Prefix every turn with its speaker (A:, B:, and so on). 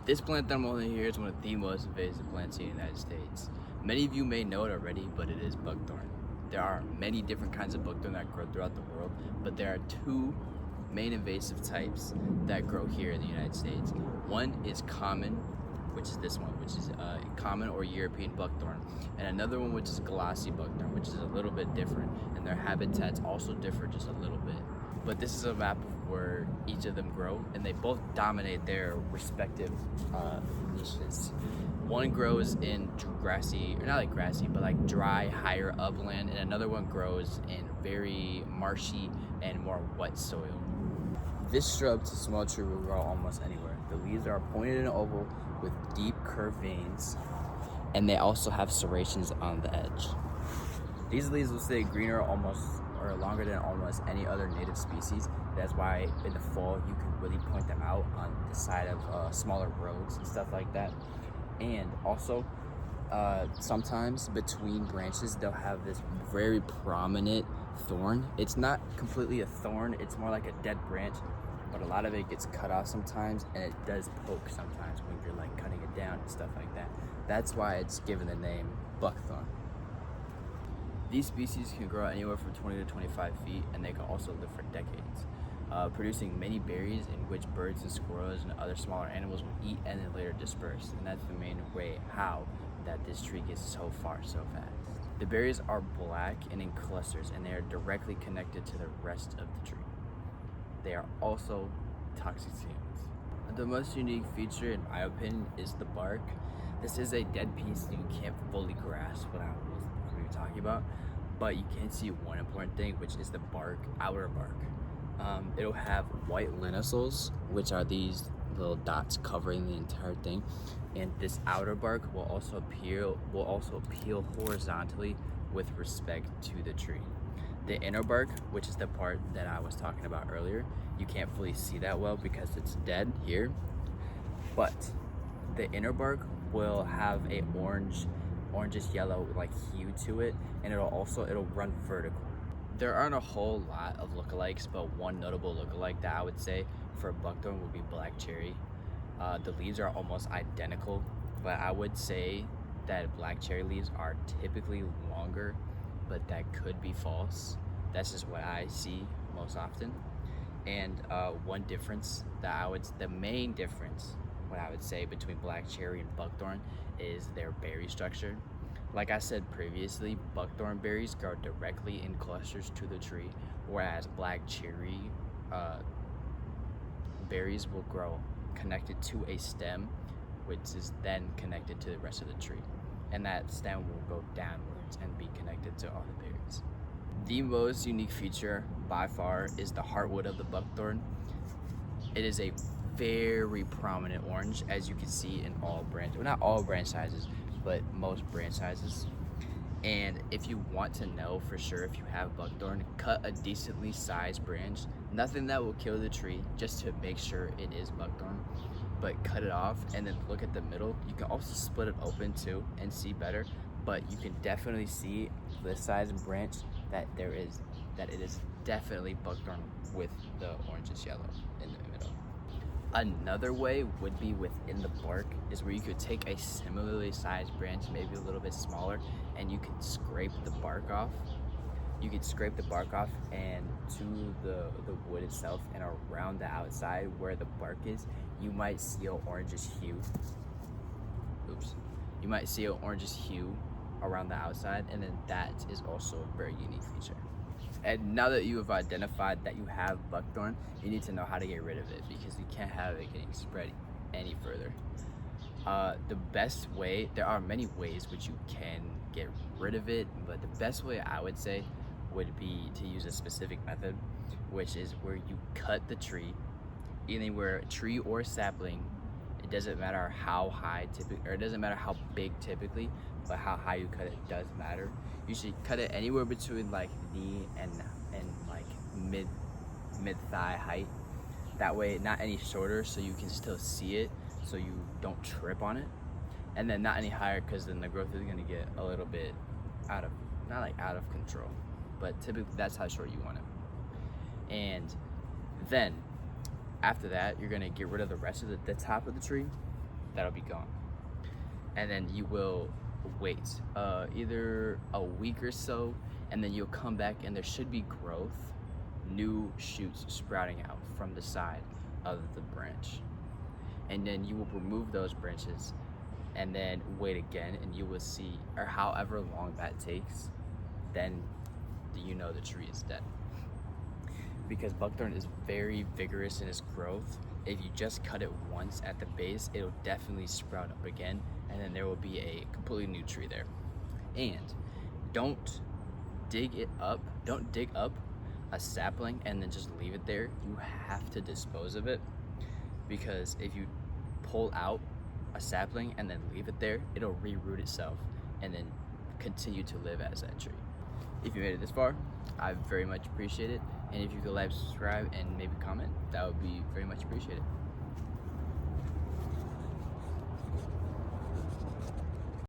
A: This plant that I'm holding here is one of the most invasive plants in the United States. Many of you may know it already, but it is buckthorn. There are many different kinds of buckthorn that grow throughout the world, but there are two main invasive types that grow here in the United States. One is common, which is this one, which is common or European buckthorn, and another one which is glossy buckthorn, which is a little bit different, and their habitats also differ just a little bit. But this is a map of where each of them grow, and they both dominate their respective niches. One grows in grassy, or not like grassy, but like dry, higher upland, and another one grows in very marshy and more wet soil. This shrub to small tree will grow almost anywhere. The leaves are pointed and oval with deep curved veins, and they also have serrations on the edge. These leaves will stay greener almost or longer than almost any other native species. That's why in the fall you can really point them out on the side of smaller roads and stuff like that. And also sometimes between branches they'll have this very prominent thorn. It's not completely a thorn, it's more like a dead branch, but a lot of it gets cut off sometimes, and it does poke sometimes when you're like cutting it down and stuff like that. That's why it's given the name buckthorn. These species can grow anywhere from 20 to 25 feet, and they can also live for decades, producing many berries in which birds and squirrels and other smaller animals will eat and then later disperse. And that's the main way how that this tree gets so far so fast. The berries are black and in clusters, and they are directly connected to the rest of the tree. They are also toxic to humans. The most unique feature, in my opinion, is the bark. This is a dead piece, you can't fully grasp what we're talking about, but you can see one important thing, which is the bark, outer bark. It'll have white lenticels, which are these little dots covering the entire thing, and this outer bark will also peel horizontally with respect to the tree. The inner bark, which is the part that I was talking about earlier, you can't fully see that well because it's dead here, but the inner bark will have a orangish yellow like hue to it, and it'll run vertical. There aren't a whole lot of lookalikes, but one notable lookalike that I would say for buckthorn would be black cherry. The leaves are almost identical, but I would say that black cherry leaves are typically longer, but that could be false. That's just what I see most often. And one difference the main difference, what I would say between black cherry and buckthorn is their berry structure. Like I said previously, buckthorn berries grow directly in clusters to the tree, whereas black cherry berries will grow connected to a stem, which is then connected to the rest of the tree. And that stem will go downwards and be connected to all the berries. The most unique feature by far is the heartwood of the buckthorn. It is a very prominent orange, as you can see in all branch, well, not all branch sizes, but most branch sizes. And if you want to know for sure if you have buckthorn, cut a decently sized branch, nothing that will kill the tree, just to make sure it is buckthorn, but cut it off and then look at the middle. You can also split it open too and see better, but you can definitely see this size of branch that it is definitely buckthorn with the orangish yellow in the middle. Another way would be within the bark, is where you could take a similarly sized branch, maybe a little bit smaller, and you could scrape the bark off. You could scrape the bark off, and to the wood itself and around the outside where the bark is, you might see an orangish hue. You might see an orangish hue around the outside, and then that is also a very unique feature. And now that you have identified that you have buckthorn, you need to know how to get rid of it, because you can't have it getting spread any further. The best way, there are many ways which you can get rid of it, but the best way I would say would be to use a specific method, which is where you cut the tree, anywhere, tree or sapling. It doesn't matter how high typically, or it doesn't matter how big typically, but how high you cut it does matter. You should cut it anywhere between like knee and like mid thigh height. That way, not any shorter, so you can still see it, so you don't trip on it. And then not any higher, because then the growth is gonna get a little bit out of control. But typically that's how short you want it. And then after that, you're gonna get rid of the rest of the top of the tree, that'll be gone. And then you will wait either a week or so, and then you'll come back and there should be growth, new shoots sprouting out from the side of the branch. And then you will remove those branches and then wait again, and you will see, or however long that takes, then you know the tree is dead. Because buckthorn is very vigorous in its growth. If you just cut it once at the base, it'll definitely sprout up again, and then there will be a completely new tree there. And don't dig up a sapling and then just leave it there. You have to dispose of it, because if you pull out a sapling and then leave it there, it'll reroot itself and then continue to live as that tree. If you made it this far, I very much appreciate it. And if you could like, subscribe, and maybe comment, that would be very much appreciated.